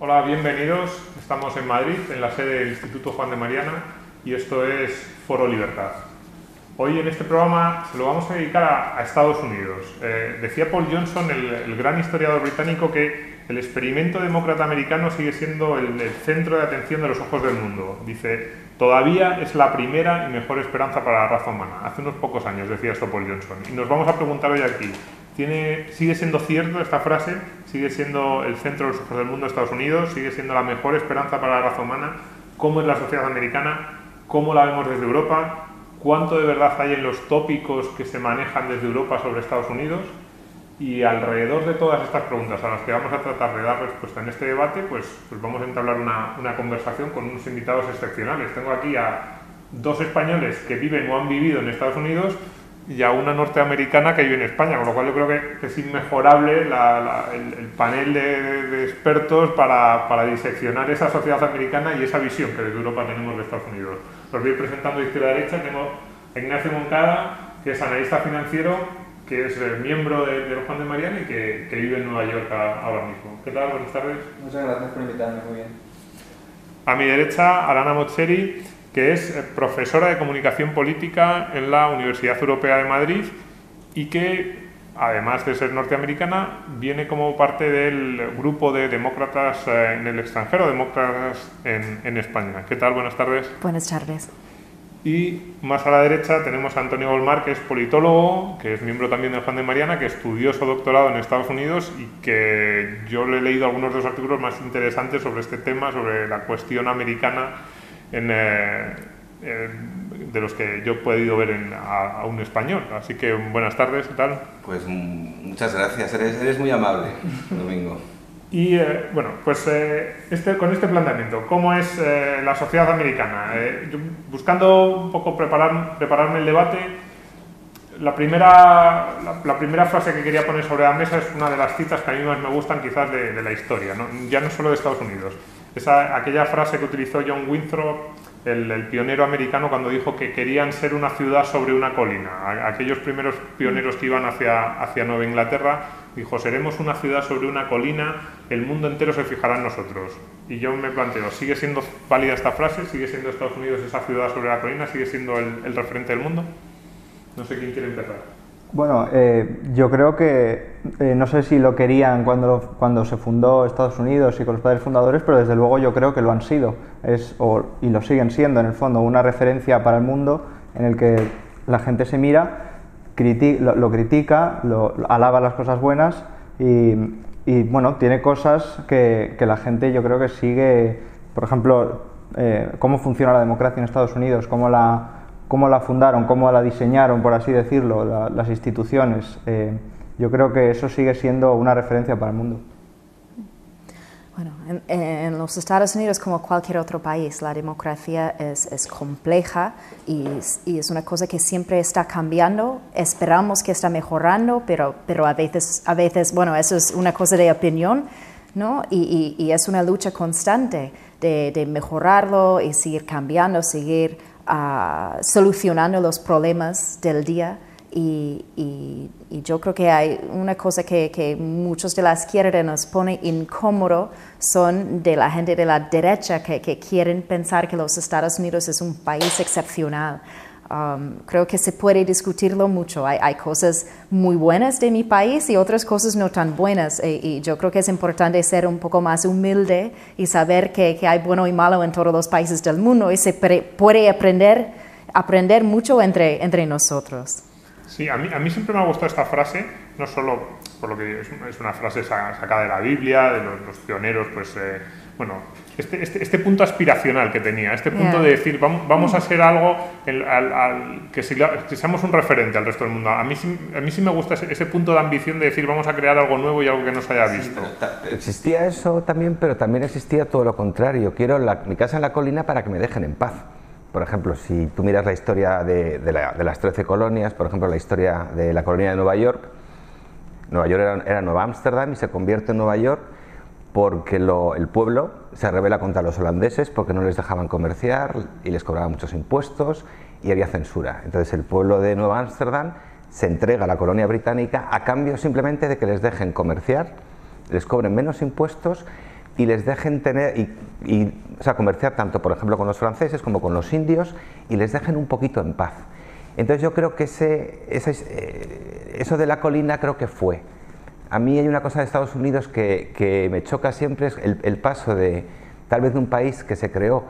Hola, bienvenidos. Estamos en Madrid, en la sede del Instituto Juan de Mariana, y esto es Foro Libertad. Hoy en este programa se lo vamos a dedicar a Estados Unidos. Decía Paul Johnson, el gran historiador británico, que el experimento demócrata americano sigue siendo el centro de atención de los ojos del mundo. Dice, todavía es la primera y mejor esperanza para la raza humana. Hace unos pocos años decía esto Paul Johnson. Y nos vamos a preguntar hoy aquí, ¿sigue siendo cierto esta frase? ¿Sigue siendo el centro de los ojos del mundo Estados Unidos? ¿Sigue siendo la mejor esperanza para la raza humana? ¿Cómo es la sociedad americana? ¿Cómo la vemos desde Europa? ¿Cuánto de verdad hay en los tópicos que se manejan desde Europa sobre Estados Unidos? Y alrededor de todas estas preguntas a las que vamos a tratar de dar respuesta en este debate, pues vamos a entablar una conversación con unos invitados excepcionales. Tengo aquí a dos españoles que viven o han vivido en Estados Unidos y a una norteamericana que vive en España, con lo cual yo creo que es inmejorable el panel de expertos para diseccionar esa sociedad americana y esa visión que desde Europa tenemos de Estados Unidos. Los voy presentando de izquierda a derecha. Tengo a Ignacio Moncada, que es analista financiero, que es miembro de Juan de Mariana y que vive en Nueva York ahora mismo. ¿Qué tal? Buenas tardes. Muchas gracias por invitarme, muy bien. A mi derecha, Arana Mocheri, que es profesora de Comunicación Política en la Universidad Europea de Madrid y que, además de ser norteamericana, viene como parte del grupo de demócratas en el extranjero, demócratas en España. ¿Qué tal? Buenas tardes. Buenas tardes. Y más a la derecha tenemos a Antonio Golmar, que es politólogo, que es miembro también de Juan de Mariana, que estudió su doctorado en Estados Unidos y que yo le he leído algunos de los artículos más interesantes sobre este tema, sobre la cuestión americana, de los que yo he podido ver a un español. Así que buenas tardes, ¿qué tal? Pues muchas gracias, eres muy amable, Domingo. Y bueno, pues con este planteamiento, ¿cómo es la sociedad americana? Buscando un poco prepararme el debate, la primera frase que quería poner sobre la mesa es una de las citas que a mí más me gustan quizás de la historia, ¿no? Ya no solo de Estados Unidos. Aquella frase que utilizó John Winthrop, el pionero americano, cuando dijo que querían ser una ciudad sobre una colina. Aquellos primeros pioneros que iban hacia Nueva Inglaterra, dijo, seremos una ciudad sobre una colina, el mundo entero se fijará en nosotros. Y yo me planteo, ¿sigue siendo válida esta frase? ¿Sigue siendo Estados Unidos esa ciudad sobre la colina? ¿Sigue siendo el referente del mundo? No sé quién quiere empezar. Bueno, yo creo que, no sé si lo querían cuando se fundó Estados Unidos y con los padres fundadores, pero desde luego yo creo que lo han sido, y lo siguen siendo en el fondo, una referencia para el mundo en el que la gente se mira, lo critica, alaba las cosas buenas y bueno, tiene cosas que la gente yo creo que sigue, por ejemplo, cómo funciona la democracia en Estados Unidos, cómo la fundaron, cómo la diseñaron, por así decirlo, las instituciones. Yo creo que eso sigue siendo una referencia para el mundo. Bueno, en los Estados Unidos, como cualquier otro país, la democracia es compleja y es una cosa que siempre está cambiando. Esperamos que está mejorando, pero a veces, bueno, eso es una cosa de opinión, ¿no? Y es una lucha constante de mejorarlo y seguir cambiando, seguir solucionando los problemas del día y yo creo que hay una cosa que muchos de la izquierda nos pone incómodo son de la gente de la derecha que quieren pensar que los Estados Unidos es un país excepcional. Creo que se puede discutirlo mucho. Hay cosas muy buenas de mi país y otras cosas no tan buenas. Y yo creo que es importante ser un poco más humilde y saber que hay bueno y malo en todos los países del mundo y se puede aprender mucho entre nosotros. Sí, a mí siempre me ha gustado esta frase, no solo por lo que es una frase sacada de la Biblia, de los pioneros, pues bueno, este punto aspiracional que tenía, este punto de decir, vamos a ser algo que seamos un referente al resto del mundo. A mí sí me gusta ese punto de ambición de decir, vamos a crear algo nuevo y algo que no se haya visto. Sí, existía eso también, pero también existía todo lo contrario. Quiero mi casa en la colina para que me dejen en paz. Por ejemplo, si tú miras la historia de las 13 colonias, por ejemplo, la historia de la colonia de Nueva York era Nueva Ámsterdam y se convierte en Nueva York porque el pueblo se rebela contra los holandeses porque no les dejaban comerciar y les cobraban muchos impuestos y había censura. Entonces el pueblo de Nueva Ámsterdam se entrega a la colonia británica a cambio simplemente de que les dejen comerciar, les cobren menos impuestos, y les dejen tener, o sea, comerciar tanto, por ejemplo, con los franceses como con los indios, y les dejen un poquito en paz. Entonces yo creo que eso de la colina creo que fue. A mí hay una cosa de Estados Unidos que me choca siempre, es el paso de tal vez de un país que se creó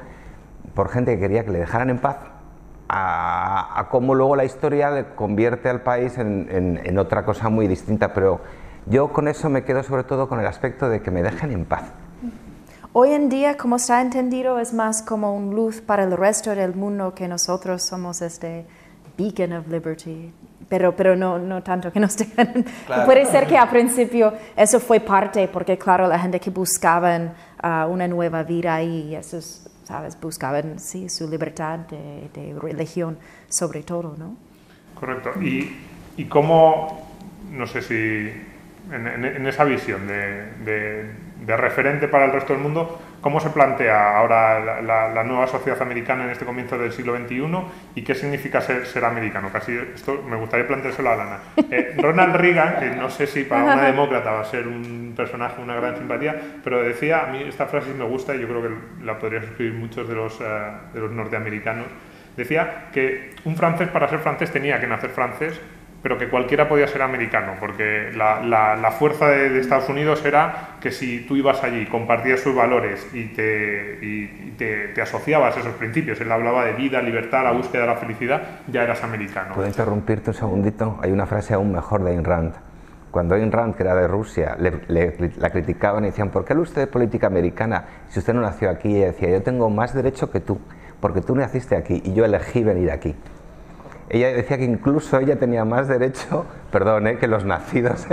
por gente que quería que le dejaran en paz, a cómo luego la historia le convierte al país en otra cosa muy distinta. Pero yo con eso me quedo sobre todo con el aspecto de que me dejen en paz. Hoy en día, como está entendido, es más como una luz para el resto del mundo, que nosotros somos este beacon of liberty, pero no tanto que nos dejan. Claro. Puede ser que al principio eso fue parte, porque claro, la gente que buscaban una nueva vida y esos, ¿sabes? Buscaban, sí, su libertad de religión sobre todo, ¿no? Correcto. Y cómo, no sé si en esa visión de referente para el resto del mundo, ¿cómo se plantea ahora la nueva sociedad americana en este comienzo del siglo XXI y qué significa ser americano? Casi esto me gustaría planteárselo a Lana. Ronald Reagan, que no sé si para una demócrata va a ser un personaje, una gran simpatía, pero decía, a mí esta frase sí me gusta y yo creo que la podrían suscribir muchos de los norteamericanos, decía que un francés para ser francés tenía que nacer francés, pero que cualquiera podía ser americano, porque la fuerza de Estados Unidos era que si tú ibas allí, compartías sus valores y te asociabas a esos principios, él hablaba de vida, libertad, la búsqueda de la felicidad, ya eras americano. ¿Puedo interrumpirte un segundito? Hay una frase aún mejor de Ayn Rand. Cuando Ayn Rand, que era de Rusia, la criticaban y decían, ¿por qué habla usted de política americana si usted no nació aquí? Y ella decía, yo tengo más derecho que tú, porque tú naciste aquí y yo elegí venir aquí. Ella decía que incluso ella tenía más derecho, perdón, que los nacidos,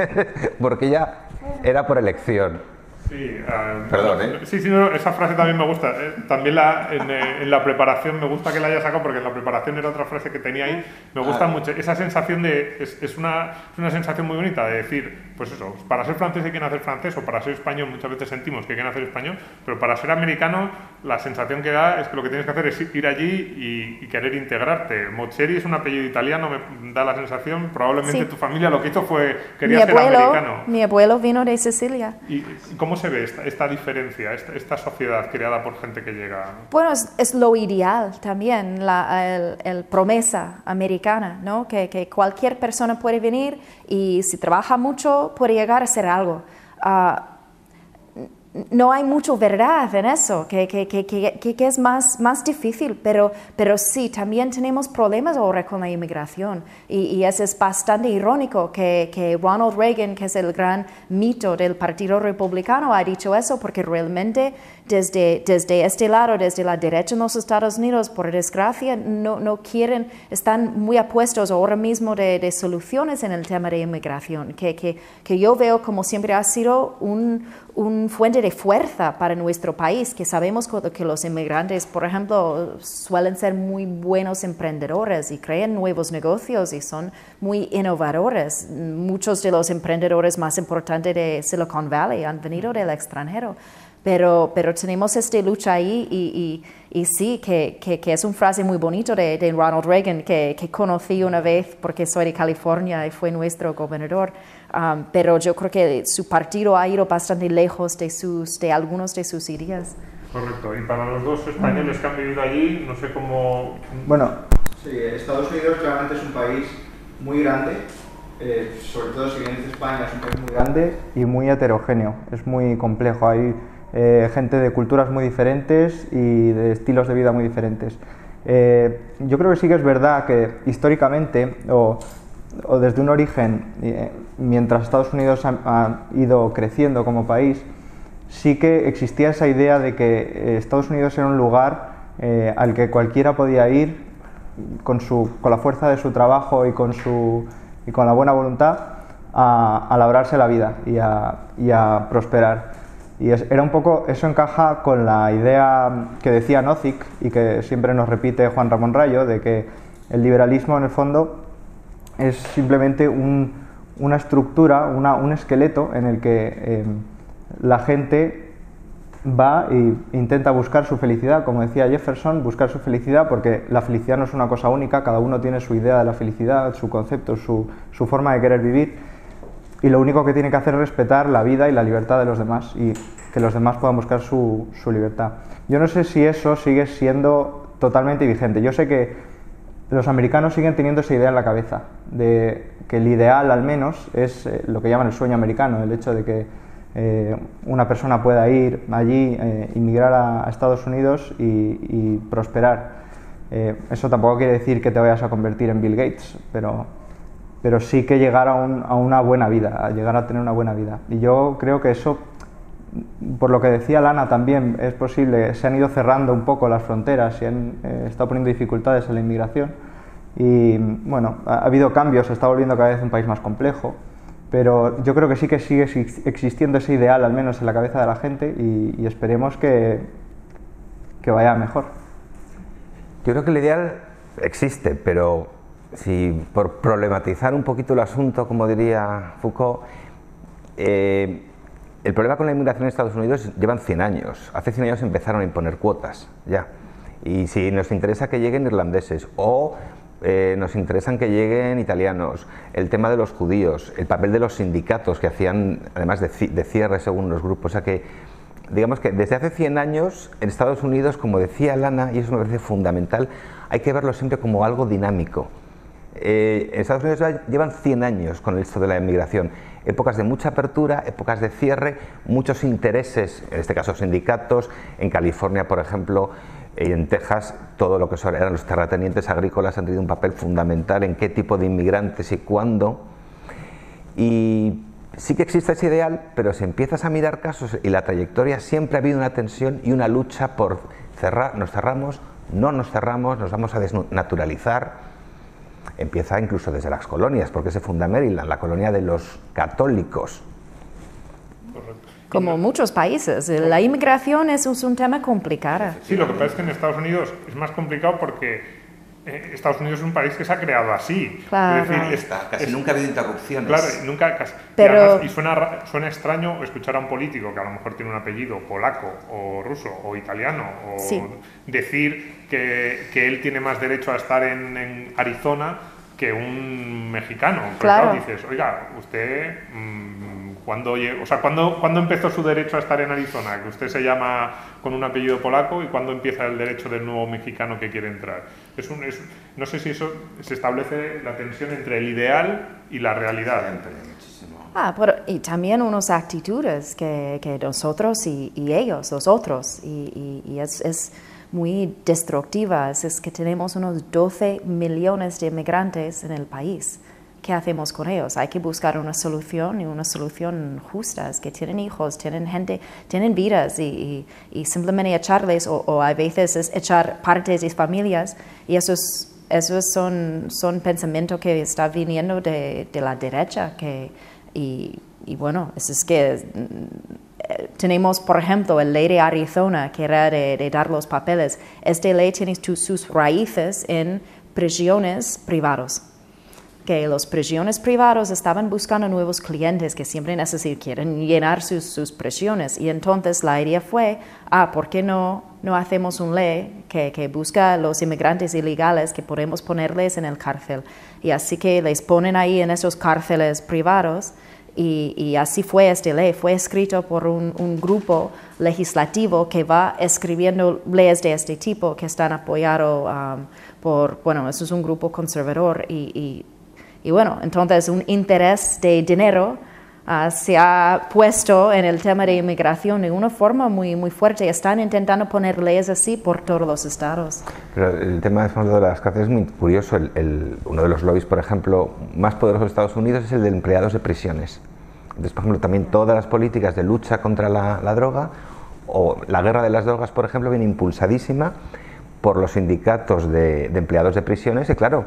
porque ella era por elección. Sí, perdón, sí, no, esa frase también me gusta. También en la preparación me gusta que la haya sacado, porque en la preparación era otra frase que tenía ahí. Me gusta mucho esa sensación es una sensación muy bonita de decir, pues eso, para ser francés hay que nacer francés, o para ser español muchas veces sentimos que hay que nacer español, pero para ser americano la sensación que da es que lo que tienes que hacer es ir allí y querer integrarte. Mocheri es un apellido italiano, me da la sensación, probablemente sí. Tu familia lo que hizo fue quería ser americano. Mi abuelo vino de Sicilia. ¿Y cómo se ve esta diferencia, esta sociedad creada por gente que llega? Bueno, es lo ideal también, el promesa americana, ¿no? Que cualquier persona puede venir y si trabaja mucho puede llegar a hacer algo. No hay mucha verdad en eso, que es más difícil, pero sí, también tenemos problemas ahora con la inmigración y eso es bastante irónico que Ronald Reagan, que es el gran mito del Partido Republicano, ha dicho eso porque realmente desde este lado, desde la derecha en los Estados Unidos, por desgracia, no quieren, están muy apuestos ahora mismo de soluciones en el tema de inmigración, que yo veo como siempre ha sido un fuente de fuerza para nuestro país, que sabemos que los inmigrantes, por ejemplo, suelen ser muy buenos emprendedores y crean nuevos negocios y son muy innovadores. Muchos de los emprendedores más importantes de Silicon Valley han venido del extranjero. Pero tenemos esta lucha ahí y sí, que es una frase muy bonita de Ronald Reagan, que conocí una vez porque soy de California y fue nuestro gobernador. Pero yo creo que su partido ha ido bastante lejos de algunos de sus ideas. Correcto. Y para los dos españoles que han vivido allí, no sé cómo... Bueno, sí, Estados Unidos claramente es un país muy grande, sobre todo si vienes de España, es un país muy grande y muy heterogéneo, es muy complejo. Hay gente de culturas muy diferentes y de estilos de vida muy diferentes. Yo creo que sí que es verdad que históricamente o desde un origen, mientras Estados Unidos ha ido creciendo como país, sí que existía esa idea de que Estados Unidos era un lugar al que cualquiera podía ir con la fuerza de su trabajo y con la buena voluntad a labrarse la vida y a prosperar. Y era un poco, eso encaja con la idea que decía Nozick y que siempre nos repite Juan Ramón Rayo, de que el liberalismo en el fondo es simplemente una estructura, un esqueleto en el que la gente va e intenta buscar su felicidad, como decía Jefferson, buscar su felicidad, porque la felicidad no es una cosa única, cada uno tiene su idea de la felicidad, su concepto, su forma de querer vivir, y lo único que tiene que hacer es respetar la vida y la libertad de los demás. Y que los demás puedan buscar su libertad. Yo no sé si eso sigue siendo totalmente vigente. Yo sé que los americanos siguen teniendo esa idea en la cabeza, de que el ideal al menos es lo que llaman el sueño americano, el hecho de que una persona pueda ir allí, inmigrar a Estados Unidos y prosperar. Eso tampoco quiere decir que te vayas a convertir en Bill Gates, pero sí que llegar a una buena vida, a llegar a tener una buena vida. Y yo creo que eso, por lo que decía Lana también, es posible. Se han ido cerrando un poco las fronteras y han estado poniendo dificultades en la inmigración. Y bueno, ha habido cambios, se está volviendo cada vez un país más complejo, pero yo creo que sí que sigue existiendo ese ideal, al menos en la cabeza de la gente, y esperemos que vaya mejor. Yo creo que el ideal existe, pero si por problematizar un poquito el asunto, como diría Foucault, el problema con la inmigración en Estados Unidos llevan 100 años. Hace 100 años empezaron a imponer cuotas, ya. Y si nos interesa que lleguen irlandeses o nos interesan que lleguen italianos, el tema de los judíos, el papel de los sindicatos que hacían, además de cierre según los grupos, o sea que digamos que desde hace 100 años en Estados Unidos, como decía Lana, y eso me parece fundamental, hay que verlo siempre como algo dinámico. En Estados Unidos llevan 100 años con esto de la inmigración, épocas de mucha apertura, épocas de cierre, muchos intereses, en este caso sindicatos, en California por ejemplo, y en Texas, todo lo que eran los terratenientes agrícolas han tenido un papel fundamental en qué tipo de inmigrantes y cuándo. Y sí que existe ese ideal, pero si empiezas a mirar casos y la trayectoria, siempre ha habido una tensión y una lucha por nos cerramos, no nos cerramos, nos vamos a desnaturalizar. Empieza incluso desde las colonias, porque se funda Maryland, la colonia de los católicos. Como muchos países, la inmigración es un tema complicado. Sí, lo que pasa es que en Estados Unidos es más complicado porque Estados Unidos es un país que se ha creado así. Claro. Es decir, casi nunca ha habido interrupciones. Claro, nunca casi. Pero, y suena extraño escuchar a un político que a lo mejor tiene un apellido polaco o ruso o italiano o sí, decir que él tiene más derecho a estar en Arizona que un mexicano. Claro. Dices, oiga, usted ¿cuándo empezó su derecho a estar en Arizona? Que usted se llama con un apellido polaco, y cuándo empieza el derecho del nuevo mexicano que quiere entrar. No sé si eso se establece la tensión entre el ideal y la realidad. Y también unas actitudes que nosotros y ellos, los otros, y es muy destructivas. Es que tenemos unos 12 millones de inmigrantes en el país. ¿Qué hacemos con ellos? Hay que buscar una solución, y una solución justa. Es que tienen hijos, tienen gente, tienen vidas, y simplemente echarles, o a veces es echar partes de familias, y esos son pensamientos que está viniendo de la derecha, y bueno, es que tenemos, por ejemplo, la ley de Arizona, que era de dar los papeles. Esta ley tiene sus raíces en prisiones privados. Que los prisiones privados estaban buscando nuevos clientes que siempre quieren llenar sus prisiones. Y entonces la idea fue, ¿por qué no hacemos una ley que busca a los inmigrantes ilegales, que podemos ponerles en el cárcel? Y así que les ponen ahí en esos cárceles privados. Y así fue esta ley. Fue escrito por un grupo legislativo que va escribiendo leyes de este tipo, que están apoyados eso es un grupo conservador. Y bueno, entonces un interés de dinero se ha puesto en el tema de inmigración de una forma muy, muy fuerte. Están intentando poner leyes así por todos los estados. Pero el tema de las cárceles es muy curioso. Uno de los lobbies, por ejemplo, más poderosos de Estados Unidos es el de empleados de prisiones. Entonces, por ejemplo, también todas las políticas de lucha contra la droga, o la guerra de las drogas, por ejemplo, viene impulsadísima por los sindicatos de empleados de prisiones. Y claro,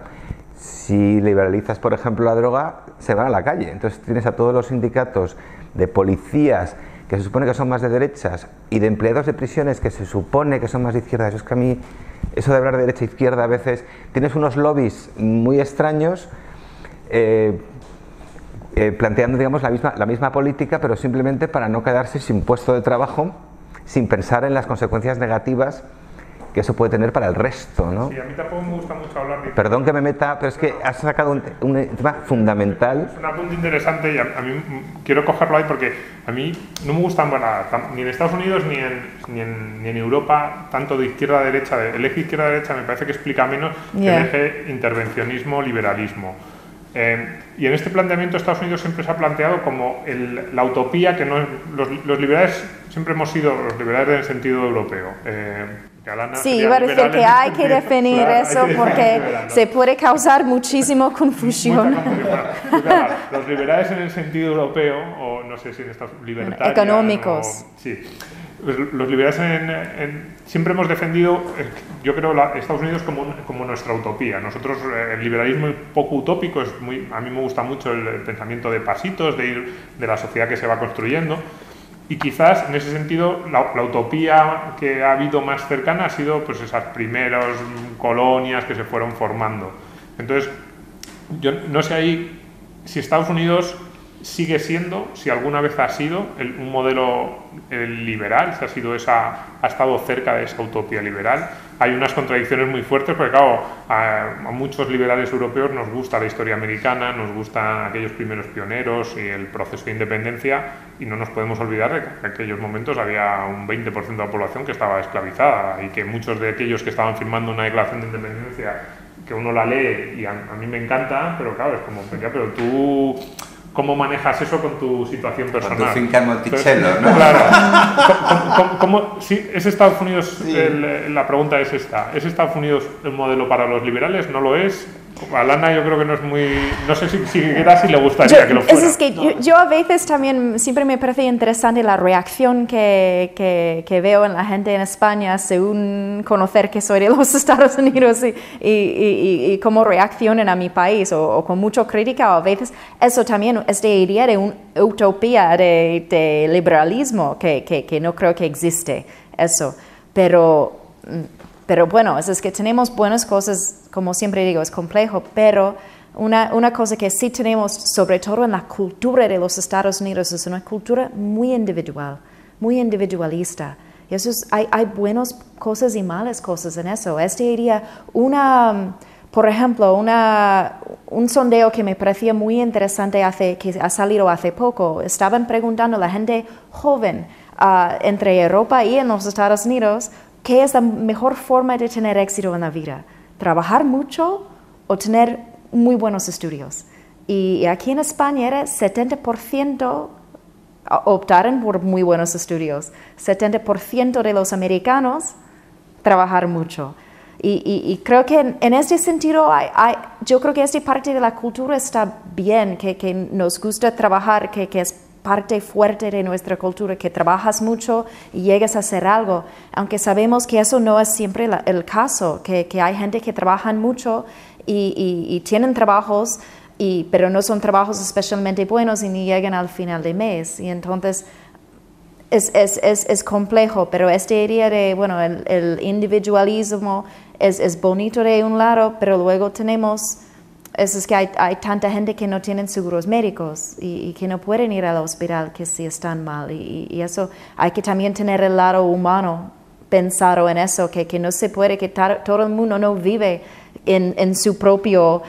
si liberalizas, por ejemplo, la droga, se van a la calle. Entonces tienes a todos los sindicatos de policías, que se supone que son más de derechas, y de empleados de prisiones, que se supone que son más de izquierdas. Es que a mí, eso de hablar de derecha e izquierda, a veces tienes unos lobbies muy extraños, planteando, digamos, la misma política, pero simplemente para no quedarse sin puesto de trabajo, sin pensar en las consecuencias negativas que eso puede tener para el resto, ¿no? Sí, a mí tampoco me gusta mucho hablar de... Perdón que me meta, pero es que has sacado un tema fundamental. Es un apunte interesante y a mí quiero cogerlo ahí porque a mí no me gustan ni en Estados Unidos ni en Europa tanto de izquierda a derecha. El eje izquierda-derecha me parece que explica menos que el eje intervencionismo-liberalismo. Y en este planteamiento Estados Unidos siempre se ha planteado como la utopía que no es, los liberales siempre hemos sido los liberales en el sentido europeo. Sí, iba a decir que hay que definir eso porque se puede causar muchísima confusión. Los liberales en el sentido europeo, o no sé si en estos libertarios... Económicos. Sí. Los liberales siempre hemos defendido, yo creo, Estados Unidos como nuestra utopía. Nosotros, el liberalismo es poco utópico, a mí me gusta mucho el pensamiento de pasitos, de la sociedad que se va construyendo. Y quizás, en ese sentido, la utopía que ha habido más cercana ha sido pues esas primeras colonias que se fueron formando. Entonces, yo no sé ahí si Estados Unidos sigue siendo, si alguna vez ha sido un modelo liberal, si ha estado cerca de esa utopía liberal. Hay unas contradicciones muy fuertes porque, claro, a muchos liberales europeos nos gusta la historia americana, nos gustan aquellos primeros pioneros y el proceso de independencia, y no nos podemos olvidar de que en aquellos momentos había un 20% de la población que estaba esclavizada y que muchos de aquellos que estaban firmando una declaración de independencia, que uno la lee y a mí me encanta, pero claro, es como, pero tú... ¿Cómo manejas eso con tu situación personal? Con tu finca en Monticello, ¿no? Claro. ¿Sí, ¿es Estados Unidos, sí. La pregunta es esta, ¿es Estados Unidos el modelo para los liberales? ¿No lo es? A Lana yo creo que no es muy... No sé si le gustaría que lo fuera. Es que yo a veces también siempre me parece interesante la reacción que veo en la gente en España según conocer que soy de los Estados Unidos y cómo reaccionan a mi país o con mucha crítica. O a veces eso también es de idea de una utopía de liberalismo que no creo que existe eso. Pero bueno, es que tenemos buenas cosas, como siempre digo, es complejo, pero una cosa que sí tenemos, sobre todo en la cultura de los Estados Unidos, es una cultura muy individual, muy individualista. Y eso hay buenas cosas y malas cosas en eso. Diría por ejemplo, un sondeo que me parecía muy interesante que ha salido hace poco. Estaban preguntando a la gente joven entre Europa y en los Estados Unidos, ¿qué es la mejor forma de tener éxito en la vida? ¿Trabajar mucho o tener muy buenos estudios? Y aquí en España era 70% optaron por muy buenos estudios. 70% de los americanos trabajar mucho. Y creo que en este sentido, yo creo que esta parte de la cultura está bien, que nos gusta trabajar, que es parte fuerte de nuestra cultura, que trabajas mucho y llegas a hacer algo, aunque sabemos que eso no es siempre el caso, que hay gente que trabajan mucho y tienen trabajos, pero no son trabajos especialmente buenos y ni llegan al final de mes. Y entonces es complejo, pero esta idea de, bueno, el individualismo es bonito de un lado, pero luego tenemos... Es que hay tanta gente que no tienen seguros médicos y que no pueden ir al hospital que si están mal. Y eso hay que también tener el lado humano pensado en eso, que no se puede, que todo el mundo no vive en su propio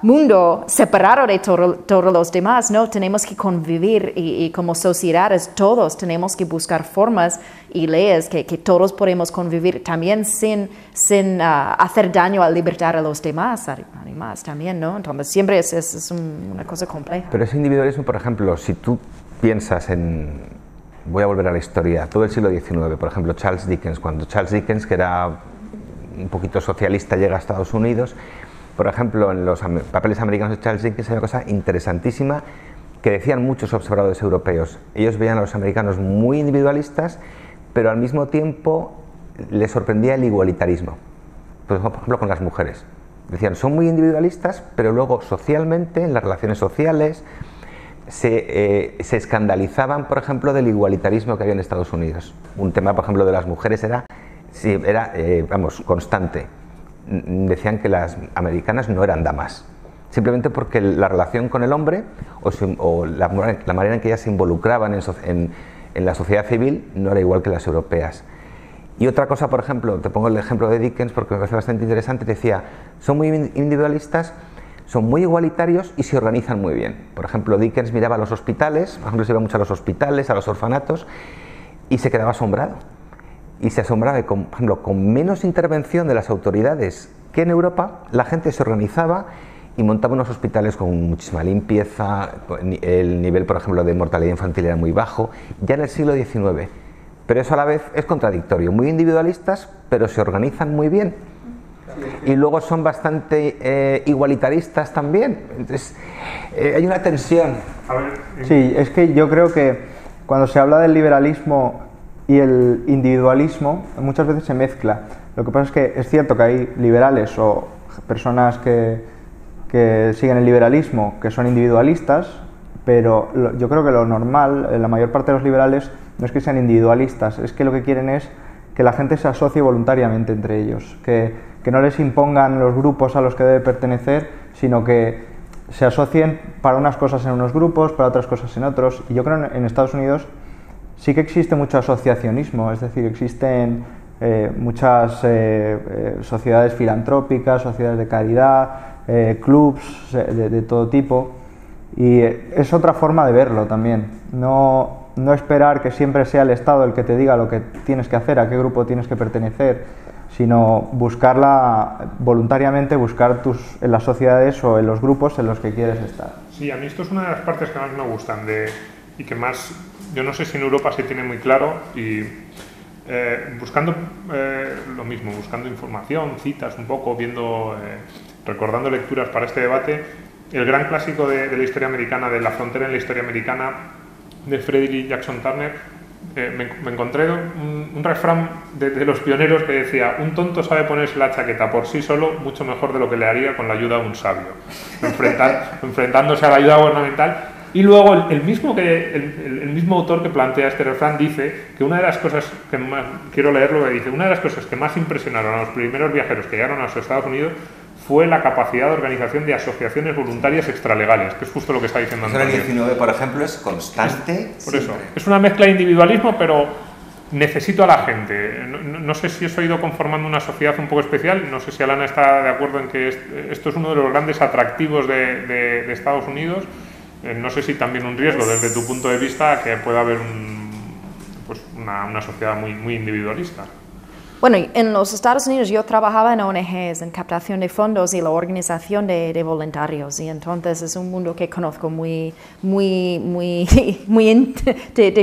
mundo separado de todos los demás, ¿no? Tenemos que convivir y como sociedades todos tenemos que buscar formas y leyes que todos podemos convivir también sin hacer daño a libertad a los demás, además también, ¿no? Entonces siempre es una cosa compleja. Pero ese individualismo, por ejemplo, si tú piensas voy a volver a la historia, todo el siglo XIX, por ejemplo, Charles Dickens, cuando Charles Dickens, que era un poquito socialista, llega a Estados Unidos, por ejemplo, en los papeles americanos de Charles Dickens hay una cosa interesantísima que decían muchos observadores europeos. Ellos veían a los americanos muy individualistas, pero al mismo tiempo les sorprendía el igualitarismo. Por ejemplo, con las mujeres. Decían, son muy individualistas, pero luego socialmente, en las relaciones sociales, se escandalizaban, por ejemplo, del igualitarismo que había en Estados Unidos. Un tema, por ejemplo, de las mujeres era constante. Decían que las americanas no eran damas, simplemente porque la relación con el hombre o la manera en que ellas se involucraban en la sociedad civil no era igual que las europeas. Y otra cosa, por ejemplo, te pongo el ejemplo de Dickens porque me parece bastante interesante, decía, son muy individualistas, son muy igualitarios y se organizan muy bien. Por ejemplo, Dickens miraba a los hospitales, por ejemplo, se iba mucho a los hospitales, a los orfanatos, y se quedaba asombrado. Y se asombraba que, por ejemplo, con menos intervención de las autoridades que en Europa, la gente se organizaba y montaba unos hospitales con muchísima limpieza, el nivel, por ejemplo, de mortalidad infantil era muy bajo, ya en el siglo XIX. Pero eso a la vez es contradictorio, muy individualistas, pero se organizan muy bien. Y luego son bastante igualitaristas también. Entonces, hay una tensión. Sí, es que yo creo que cuando se habla del liberalismo y el individualismo, muchas veces se mezcla. Lo que pasa es que es cierto que hay liberales o personas que siguen el liberalismo que son individualistas, pero yo creo que lo normal, la mayor parte de los liberales, no es que sean individualistas, es que lo que quieren es que la gente se asocie voluntariamente entre ellos, que no les impongan los grupos a los que debe pertenecer, sino que se asocien para unas cosas en unos grupos, para otras cosas en otros. Y yo creo que en Estados Unidos sí que existe mucho asociacionismo, es decir, existen muchas sociedades filantrópicas, sociedades de caridad, clubs de todo tipo, y es otra forma de verlo también. No esperar que siempre sea el Estado el que te diga lo que tienes que hacer, a qué grupo tienes que pertenecer, sino buscarla voluntariamente, buscar en las sociedades o en los grupos en los que quieres estar. Sí, a mí esto es una de las partes que más me gustan y que más, yo no sé si en Europa se tiene muy claro, y buscando lo mismo, buscando información, citas un poco, recordando lecturas para este debate, el gran clásico de la historia americana, de La frontera en la historia americana, de Frederick Jackson Turner, me encontré un refrán de los pioneros que decía: un tonto sabe ponerse la chaqueta por sí solo mucho mejor de lo que le haría con la ayuda de un sabio, enfrentándose a la ayuda gubernamental. Y luego el mismo autor que plantea este refrán dice que una de las cosas que más, quiero leerlo, que dice, una de las cosas que más impresionaron a los primeros viajeros que llegaron a los Estados Unidos fue la capacidad de organización de asociaciones voluntarias extralegales, que es justo lo que está diciendo Antonio. El 19, por ejemplo, es constante. Por eso, es una mezcla de individualismo, pero necesito a la gente. No sé si eso ha ido conformando una sociedad un poco especial, no sé si Alana está de acuerdo en que esto es uno de los grandes atractivos de Estados Unidos. No sé si también un riesgo desde tu punto de vista que pueda haber una sociedad muy individualista. Bueno, en los Estados Unidos yo trabajaba en ONGs, en captación de fondos y la organización de voluntarios, y entonces es un mundo que conozco de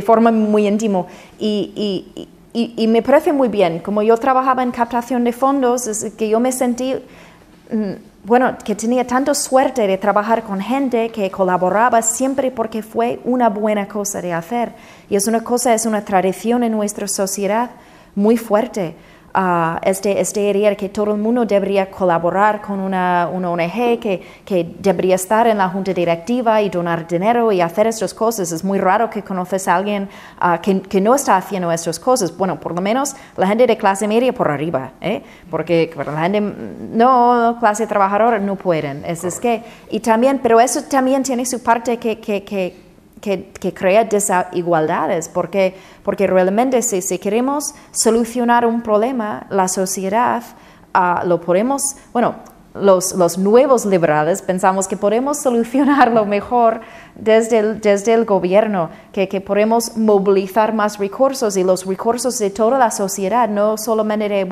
forma muy íntima, y me parece muy bien. Como yo trabajaba en captación de fondos, es que yo me sentí, que tenía tanta suerte de trabajar con gente que colaboraba siempre porque fue una buena cosa de hacer, y es una tradición en nuestra sociedad muy fuerte. Esta idea que todo el mundo debería colaborar con una ONG, que debería estar en la junta directiva y donar dinero y hacer estas cosas. Es muy raro que conoces a alguien que no está haciendo estas cosas. Bueno, por lo menos la gente de clase media por arriba, porque la gente clase trabajadora no pueden. Pero eso también tiene su parte que crea desigualdades, porque realmente si queremos solucionar un problema, la sociedad lo podemos, los nuevos liberales pensamos que podemos solucionarlo mejor desde el gobierno, que podemos movilizar más recursos, y los recursos de toda la sociedad, no solamente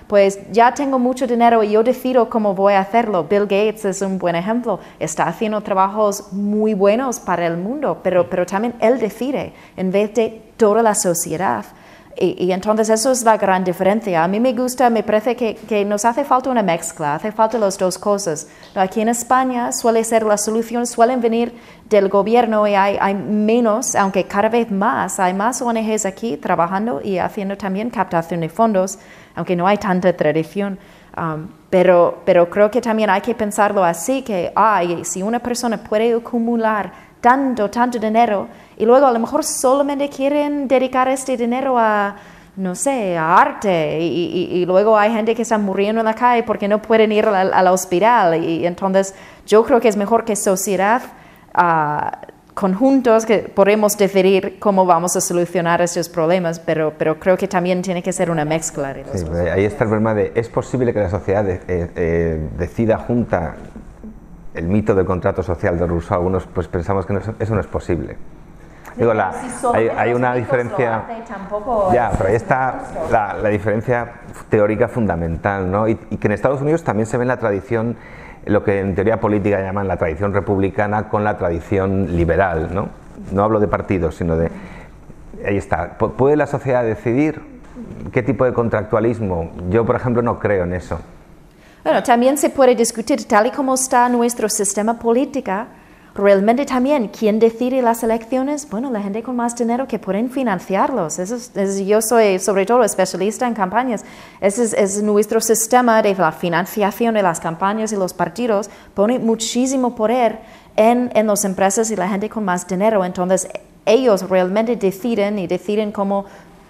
pues ya tengo mucho dinero y yo decido cómo voy a hacerlo. Bill Gates es un buen ejemplo, está haciendo trabajos muy buenos para el mundo, pero también él decide en vez de toda la sociedad. Y entonces eso es la gran diferencia. A mí me parece que nos hace falta una mezcla, hace falta las dos cosas. Aquí en España suele ser la solución, suelen venir del gobierno, y hay menos, aunque cada vez más, hay más ONGs aquí trabajando y haciendo también captación de fondos, aunque no hay tanta tradición. Pero creo que también hay que pensarlo así, que si una persona puede acumular tanto dinero, y luego a lo mejor solamente quieren dedicar este dinero a arte, y luego hay gente que está muriendo en la calle porque no pueden ir al hospital, y entonces yo creo que es mejor que sociedad conjuntos que podemos decidir cómo vamos a solucionar estos problemas, pero creo que también tiene que ser una mezcla de los Sí, dos. ahí está el problema de, es posible que la sociedad decida junta el mito del contrato social de Rousseau. Algunos pues pensamos que eso no es posible. Digo, hay una diferencia, ya, pero ahí está la diferencia teórica fundamental, ¿no? Y que en Estados Unidos también se ve en la tradición, lo que en teoría política llaman la tradición republicana con la tradición liberal, ¿no? No hablo de partidos, sino de... Ahí está. ¿Puede la sociedad decidir qué tipo de contractualismo? Yo, por ejemplo, no creo en eso. Bueno, también se puede discutir, tal y como está nuestro sistema político, realmente también, ¿quién decide las elecciones? Bueno, la gente con más dinero que pueden financiarlos. Yo soy sobre todo especialista en campañas. Ese es nuestro sistema de la financiación de las campañas y los partidos. Pone muchísimo poder en las empresas y la gente con más dinero. Entonces, ellos realmente deciden cómo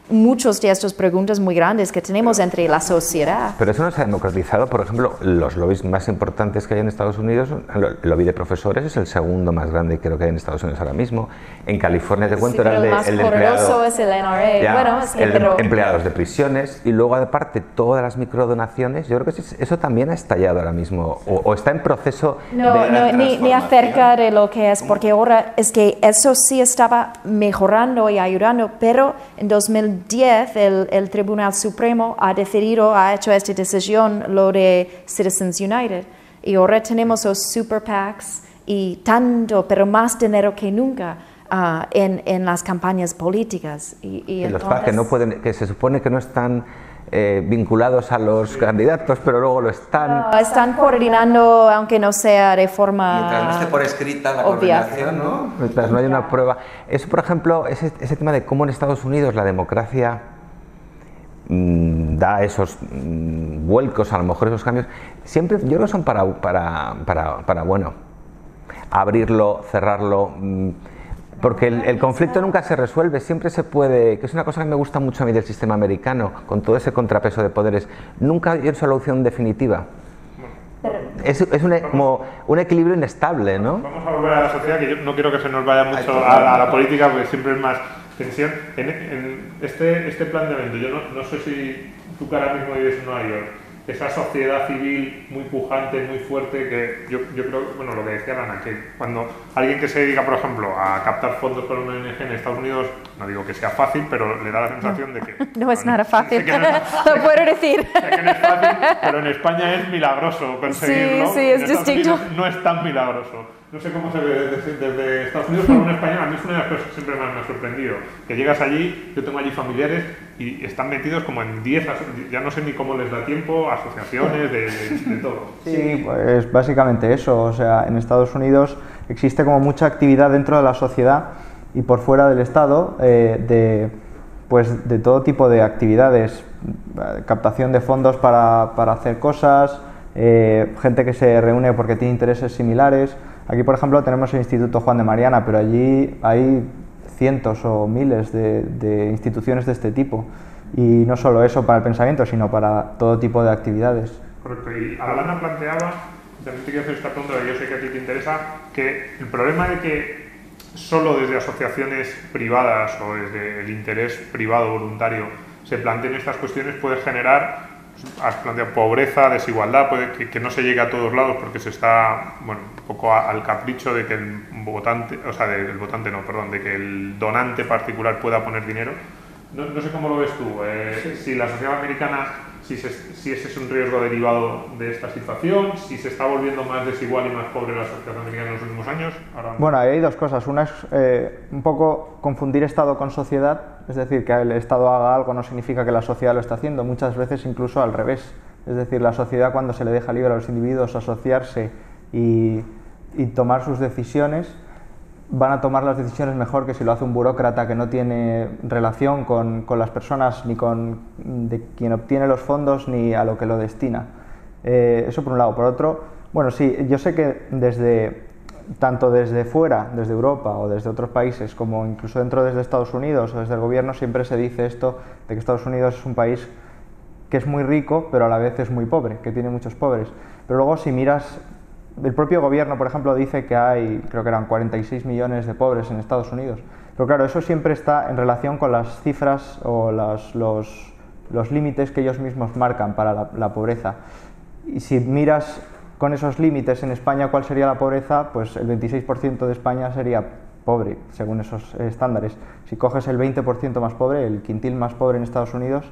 muchas de estas preguntas muy grandes que tenemos entre la sociedad. Pero eso no se ha democratizado. Por ejemplo, los lobbies más importantes que hay en Estados Unidos, el lobby de profesores es el segundo más grande creo que hay en Estados Unidos ahora mismo. En California, te cuento, era el de empleados, es el NRA. ya, Bueno, sí, pero... empleados de prisiones, y luego aparte todas las microdonaciones. Yo creo que eso también ha estallado ahora mismo, o está en proceso ni acerca de lo que es, porque ahora es que eso sí estaba mejorando y ayudando, pero en 2010 el Tribunal Supremo ha hecho esta decisión, lo de Citizens United, y ahora tenemos los super PACs y tanto, pero más dinero que nunca en las campañas políticas. Y los PAC que no pueden, que se supone que no están vinculados a los candidatos, pero luego lo están. No, están coordinando, aunque no sea de forma mientras no esté por escrita la obvia. coordinación, ¿no? Mientras no haya una prueba. Eso, por ejemplo, ese tema de cómo en Estados Unidos la democracia da esos vuelcos, a lo mejor esos cambios, siempre yo creo que son para bueno, abrirlo, cerrarlo. Porque el conflicto nunca se resuelve, siempre se puede, que es una cosa que me gusta mucho a mí del sistema americano, con todo ese contrapeso de poderes, nunca hay una solución definitiva. Es como un equilibrio inestable, ¿no? Vamos a volver a la sociedad, que yo no quiero que se nos vaya mucho a la política, porque siempre es más tensión. En este planteamiento, yo no sé si tú que ahora mismo vives en Nueva York, esa sociedad civil muy pujante, muy fuerte, que yo creo, bueno, lo que decía Ana, que cuando alguien que se dedica, por ejemplo, a captar fondos para una ONG en Estados Unidos, no digo que sea fácil, pero le da la sensación de que... No es nada fácil, lo puedo decir. Sé que no es fácil, pero en España es milagroso conseguirlo. Sí, es distinto. No es tan milagroso. No sé cómo se ve desde Estados Unidos, pero un español, a mí es una de las cosas que siempre me ha sorprendido. Que llegas allí, yo tengo allí familiares y están metidos como en 10, ya no sé ni cómo les da tiempo, asociaciones, de todo. Sí, pues básicamente eso. O sea, en Estados Unidos existe como mucha actividad dentro de la sociedad y por fuera del Estado de todo tipo de actividades, captación de fondos para hacer cosas, gente que se reúne porque tiene intereses similares. Aquí, por ejemplo, tenemos el Instituto Juan de Mariana, pero allí hay cientos o miles de instituciones de este tipo. Y no solo eso para el pensamiento, sino para todo tipo de actividades. Correcto. Y Alana planteaba, también te quiero hacer esta pregunta, que yo sé que a ti te interesa, que el problema de que solo desde asociaciones privadas o desde el interés privado voluntario se planteen estas cuestiones puede generar, has planteado, pobreza, desigualdad, puede que no se llegue a todos lados porque se está, bueno, un poco al capricho de que el votante, o sea, de que el donante particular pueda poner dinero. No sé cómo lo ves tú, si la sociedad americana, si ese es un riesgo derivado de esta situación, si se está volviendo más desigual y más pobre la sociedad americana en los últimos años. Bueno, hay dos cosas. Una es un poco confundir Estado con sociedad, es decir, que el Estado haga algo no significa que la sociedad lo está haciendo, muchas veces incluso al revés. Es decir, la sociedad, cuando se le deja libre a los individuos asociarse y tomar sus decisiones, van a tomar las decisiones mejor que si lo hace un burócrata que no tiene relación con las personas, ni con de quien obtiene los fondos, ni a lo que lo destina. Eso por un lado. Por otro, bueno, sí, yo sé que tanto desde fuera, desde Europa o desde otros países, como incluso dentro desde Estados Unidos o desde el gobierno, siempre se dice esto de que Estados Unidos es un país que es muy rico, pero a la vez es muy pobre, que tiene muchos pobres. Pero luego, si miras el propio gobierno, por ejemplo, dice que hay, creo que eran 46 millones de pobres en Estados Unidos. Pero claro, eso siempre está en relación con las cifras o los límites que ellos mismos marcan para la pobreza. Y si miras con esos límites en España cuál sería la pobreza, pues el 26% de España sería pobre, según esos estándares. Si coges el 20% más pobre, el quintil más pobre en Estados Unidos,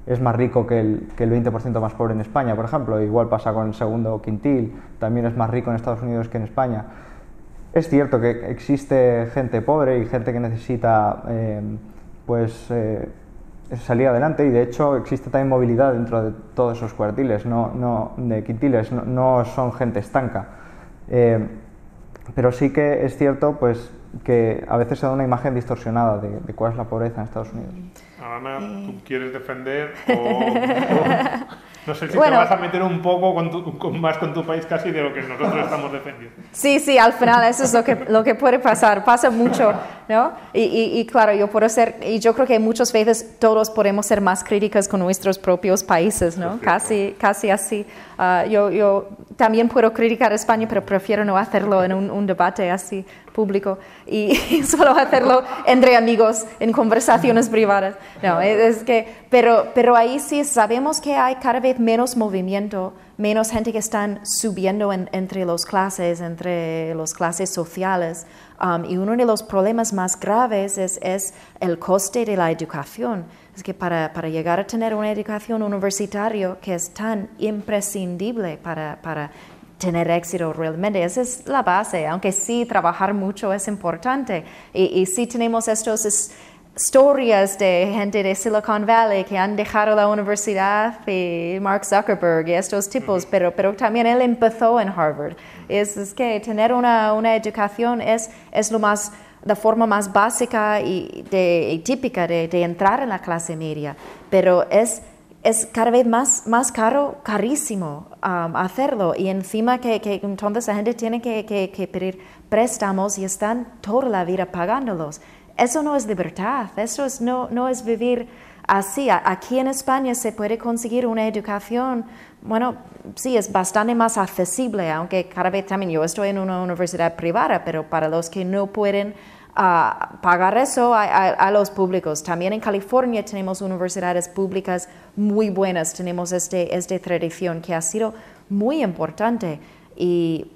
es más rico que el 20% más pobre en España, por ejemplo. Igual pasa con el segundo quintil, también es más rico en Estados Unidos que en España. Es cierto que existe gente pobre y gente que necesita salir adelante, y de hecho existe también movilidad dentro de todos esos cuartiles, de quintiles, no son gente estanca. Pero sí que es cierto pues, que a veces se da una imagen distorsionada de cuál es la pobreza en Estados Unidos. Ana, ¿tú quieres defender o no sé si te vas a meter un poco más con tu país casi de lo que nosotros estamos defendiendo? Sí, al final eso es lo que puede pasar, pasa mucho, ¿no? Y claro, yo creo que muchas veces todos podemos ser más críticos con nuestros propios países, ¿no? Casi así. Yo también puedo criticar a España, pero prefiero no hacerlo en un debate así público y solo hacerlo entre amigos en conversaciones privadas. No, pero ahí sí sabemos que hay cada vez menos movimiento, menos gente que están subiendo entre las clases sociales. Y uno de los problemas más graves es el coste de la educación. Es que para llegar a tener una educación universitaria que es tan imprescindible para tener éxito realmente, esa es la base, aunque sí trabajar mucho es importante. Y sí tenemos estas historias de gente de Silicon Valley que han dejado la universidad, y Mark Zuckerberg y estos tipos, pero también él empezó en Harvard. Es que tener una educación es la forma más básica y típica de entrar en la clase media, pero es cada vez más caro, carísimo hacerlo, y encima que entonces la gente tiene que pedir préstamos y están toda la vida pagándolos. Eso no es libertad, eso no es vivir así. Aquí en España se puede conseguir una educación, bueno, sí, es bastante más accesible, aunque cada vez también yo estoy en una universidad privada, pero para los que no pueden pagar eso a los públicos. También en California tenemos universidades públicas muy buenas, tenemos esta tradición que ha sido muy importante y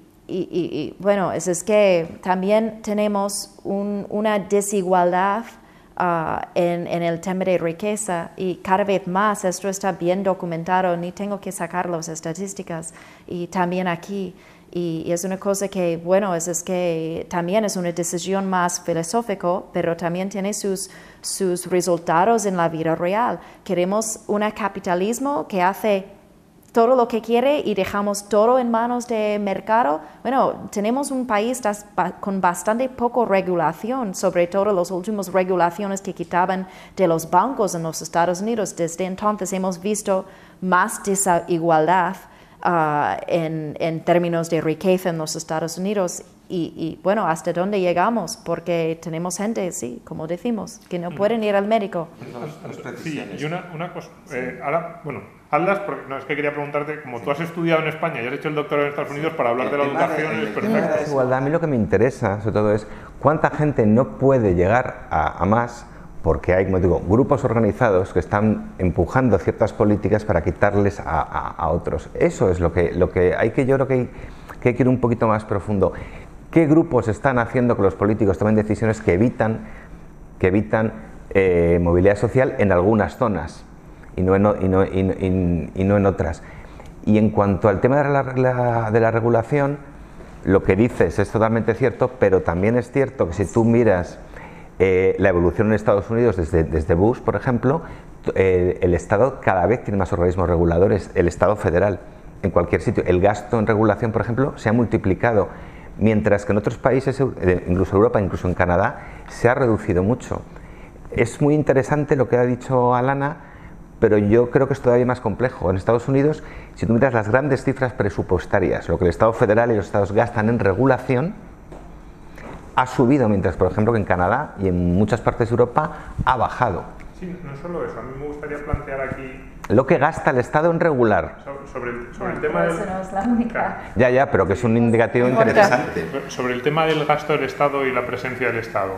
bueno, es que también tenemos una desigualdad en el tema de riqueza, y cada vez más esto está bien documentado, ni tengo que sacar las estadísticas, y también aquí. Y es una cosa que, bueno, es que también es una decisión más filosófica, pero también tiene sus resultados en la vida real. Queremos un capitalismo que hace todo lo que quiere y dejamos todo en manos del mercado. Bueno, tenemos un país con bastante poco regulación, sobre todo las últimas regulaciones que quitaban de los bancos en los Estados Unidos. Desde entonces hemos visto más desigualdad en términos de riqueza en los Estados Unidos y bueno, ¿hasta dónde llegamos? Porque tenemos gente, sí, como decimos, que no pueden ir al médico. Sí, y una cosa, ahora, bueno, hablas, porque no, es que quería preguntarte, como tú has estudiado en España y has hecho el doctorado en Estados Unidos, para hablar de la educación es perfecto. Igualdad, a mí lo que me interesa, sobre todo, es cuánta gente no puede llegar a más, porque hay, como digo, grupos organizados que están empujando ciertas políticas para quitarles a otros. Eso es lo que hay que, yo creo que hay que ir un poquito más profundo. ¿Qué grupos están haciendo que los políticos tomen decisiones que evitan movilidad social en algunas zonas y no en otras? Y en cuanto al tema de la regulación, lo que dices es totalmente cierto, pero también es cierto que si tú miras la evolución en Estados Unidos desde Bush, por ejemplo, el Estado cada vez tiene más organismos reguladores, el Estado federal, en cualquier sitio. El gasto en regulación, por ejemplo, se ha multiplicado, mientras que en otros países, incluso Europa, incluso en Canadá, se ha reducido mucho. Es muy interesante lo que ha dicho Alana, pero yo creo que es todavía más complejo. En Estados Unidos, si tú miras las grandes cifras presupuestarias, lo que el Estado federal y los estados gastan en regulación, ha subido, mientras por ejemplo que en Canadá y en muchas partes de Europa ha bajado. Sí, no solo eso, a mí me gustaría plantear aquí... Lo que gasta el Estado en regular. Sobre el tema del... Eso no es la única. Ya, pero que es un indicativo interesante. Sobre el tema del gasto del Estado y la presencia del Estado.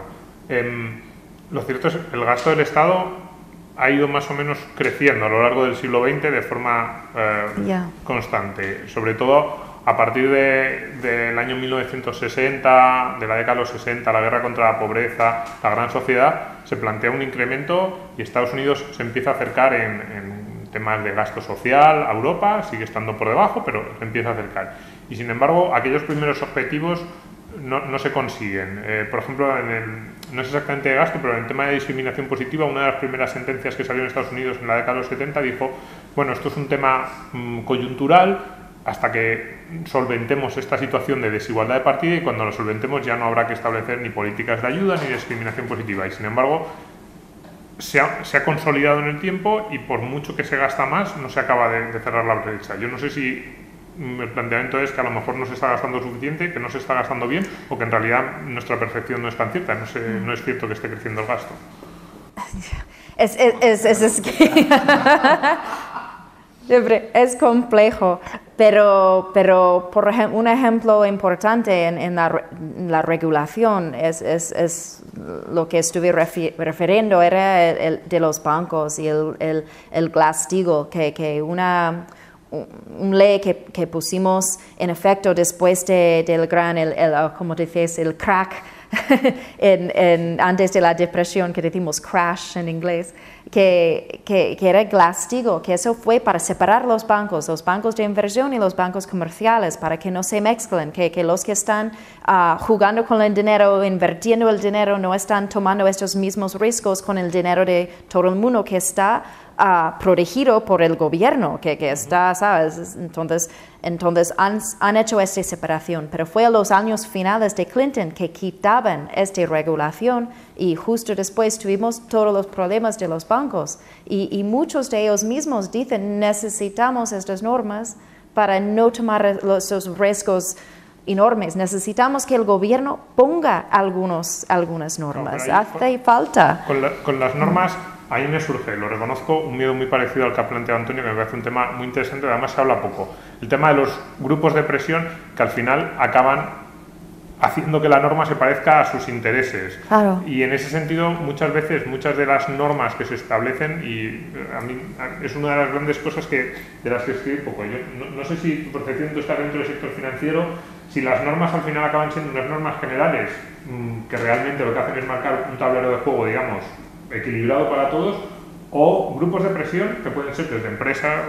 Lo cierto es que el gasto del Estado ha ido más o menos creciendo a lo largo del siglo XX de forma constante, sobre todo a partir del año 1960, de la década de los 60, la guerra contra la pobreza, la gran sociedad, se plantea un incremento y Estados Unidos se empieza a acercar en temas de gasto social a Europa, sigue estando por debajo, pero se empieza a acercar. Y sin embargo, aquellos primeros objetivos no se consiguen. Por ejemplo, no es exactamente de gasto, pero en el tema de discriminación positiva, una de las primeras sentencias que salió en Estados Unidos en la década de los 70 dijo, bueno, esto es un tema coyuntural, hasta que solventemos esta situación de desigualdad de partida, y cuando lo solventemos ya no habrá que establecer ni políticas de ayuda ni discriminación positiva. Y sin embargo, se ha consolidado en el tiempo y por mucho que se gasta más, no se acaba de cerrar la brecha. Yo no sé si el planteamiento es que a lo mejor no se está gastando suficiente, que no se está gastando bien, o que en realidad nuestra percepción no es tan cierta. No es cierto que esté creciendo el gasto. Es que siempre es complejo, pero por ejemplo, un ejemplo importante en la regulación es lo que estuve refiriendo, era el de los bancos y el Glass-Steagall, que una ley que pusimos en efecto después del gran, como dices, el crack, antes de la depresión, que decimos crash en inglés, que era Glass-Steagall, que eso fue para separar los bancos de inversión y los bancos comerciales, para que no se mezclen, que los que están jugando con el dinero, invirtiendo el dinero, no están tomando estos mismos riesgos con el dinero de todo el mundo que está protegido por el gobierno, que está, ¿sabes? Entonces han hecho esta separación, pero fue a los años finales de Clinton que quitaban esta regulación, y justo después tuvimos todos los problemas de los bancos, y muchos de ellos mismos dicen, necesitamos estas normas para no tomar esos riesgos enormes, necesitamos que el gobierno ponga algunas normas, hace falta. Con las normas, ahí me surge, lo reconozco, un miedo muy parecido al que ha planteado Antonio, que me parece un tema muy interesante, además se habla poco. El tema de los grupos de presión, que al final acaban haciendo que la norma se parezca a sus intereses. Claro. Y en ese sentido, muchas veces, muchas de las normas que se establecen, y a mí es una de las grandes cosas de las que escribí poco. Yo no sé si tu percepción, tú estás dentro del sector financiero, si las normas al final acaban siendo unas normas generales que realmente lo que hacen es marcar un tablero de juego, digamos, equilibrado para todos, o grupos de presión que pueden ser desde empresas,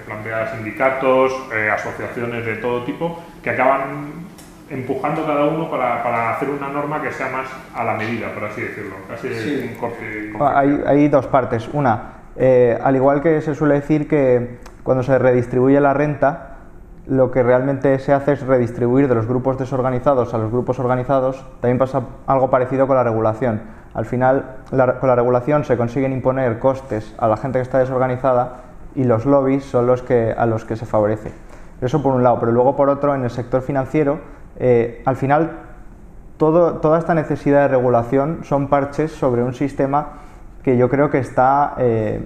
planteadas sindicatos, asociaciones de todo tipo, que acaban empujando cada uno para hacer una norma que sea más a la medida, por así decirlo, casi sí. Un corte. Hay dos partes. Una, al igual que se suele decir que cuando se redistribuye la renta, lo que realmente se hace es redistribuir de los grupos desorganizados a los grupos organizados. También pasa algo parecido con la regulación. Al final, con la regulación se consiguen imponer costes a la gente que está desorganizada, y los lobbies son a los que se favorece. Eso por un lado, pero luego por otro, en el sector financiero, al final toda esta necesidad de regulación son parches sobre un sistema que yo creo que está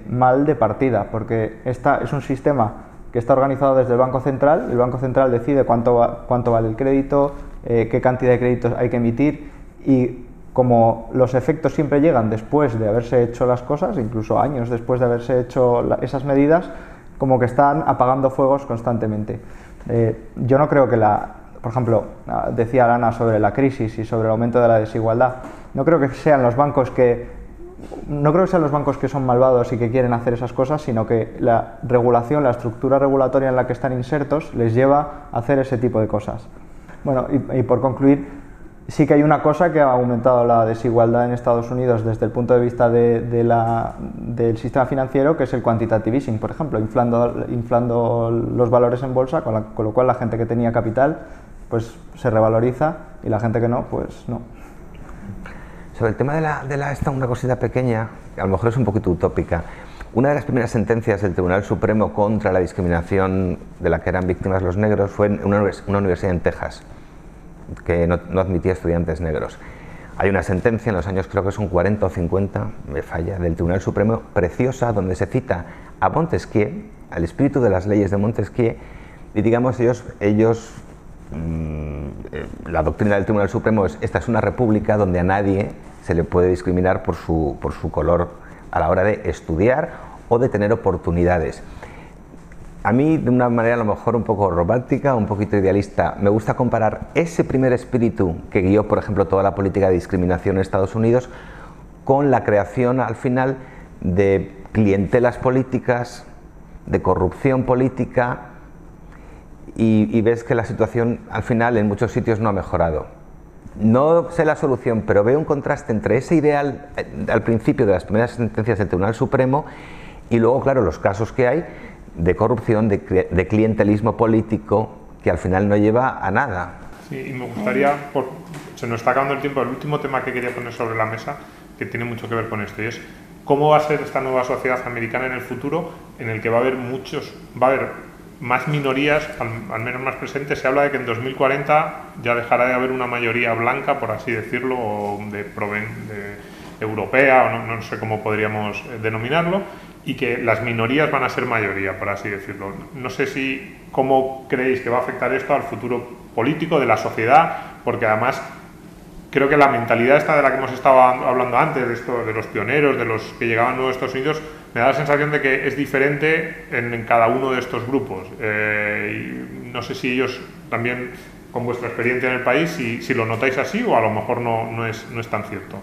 mal de partida, porque es un sistema que está organizado desde el Banco Central. El Banco Central decide cuánto vale el crédito, qué cantidad de créditos hay que emitir, y como los efectos siempre llegan después de haberse hecho las cosas, incluso años después de haberse hecho esas medidas, como que están apagando fuegos constantemente. Yo no creo que por ejemplo, decía Arana sobre la crisis y sobre el aumento de la desigualdad, no creo que sean los bancos que son malvados y que quieren hacer esas cosas, sino que la regulación, la estructura regulatoria en la que están insertos les lleva a hacer ese tipo de cosas. Bueno, y por concluir, sí que hay una cosa que ha aumentado la desigualdad en Estados Unidos desde el punto de vista del sistema financiero, que es el quantitative easing, por ejemplo, inflando los valores en bolsa, con lo cual la gente que tenía capital pues se revaloriza, y la gente que no, pues no. Sobre el tema esta una cosita pequeña, que a lo mejor es un poquito utópica. Una de las primeras sentencias del Tribunal Supremo contra la discriminación de la que eran víctimas los negros fue en una universidad en Texas, que no admitía estudiantes negros. Hay una sentencia en los años, creo que son 40 o 50, me falla, del Tribunal Supremo, preciosa, donde se cita a Montesquieu, al espíritu de las leyes de Montesquieu, y digamos la doctrina del Tribunal Supremo es: esta es una república donde a nadie se le puede discriminar por su color a la hora de estudiar o de tener oportunidades. A mí, de una manera a lo mejor un poco romántica, un poquito idealista, me gusta comparar ese primer espíritu que guió, por ejemplo, toda la política de discriminación en Estados Unidos con la creación, al final, de clientelas políticas, de corrupción política, y ves que la situación, al final, en muchos sitios no ha mejorado. No sé la solución, pero veo un contraste entre ese ideal al principio de las primeras sentencias del Tribunal Supremo y luego, claro, los casos que hay de corrupción, de clientelismo político, que al final no lleva a nada. Sí, y me gustaría, se nos está acabando el tiempo, el último tema que quería poner sobre la mesa, que tiene mucho que ver con esto, y es cómo va a ser esta nueva sociedad americana en el futuro, en el que va a haber más minorías, al menos más presentes. Se habla de que en 2040 ya dejará de haber una mayoría blanca, por así decirlo, o de europea, o no sé cómo podríamos denominarlo, y que las minorías van a ser mayoría, por así decirlo. No sé cómo creéis que va a afectar esto al futuro político de la sociedad, porque además creo que la mentalidad esta de la que hemos estado hablando antes, de los pioneros, de los que llegaban nuevos a Estados Unidos, me da la sensación de que es diferente en cada uno de estos grupos. Y no sé si ellos también, con vuestra experiencia en el país, si lo notáis así o a lo mejor no es tan cierto.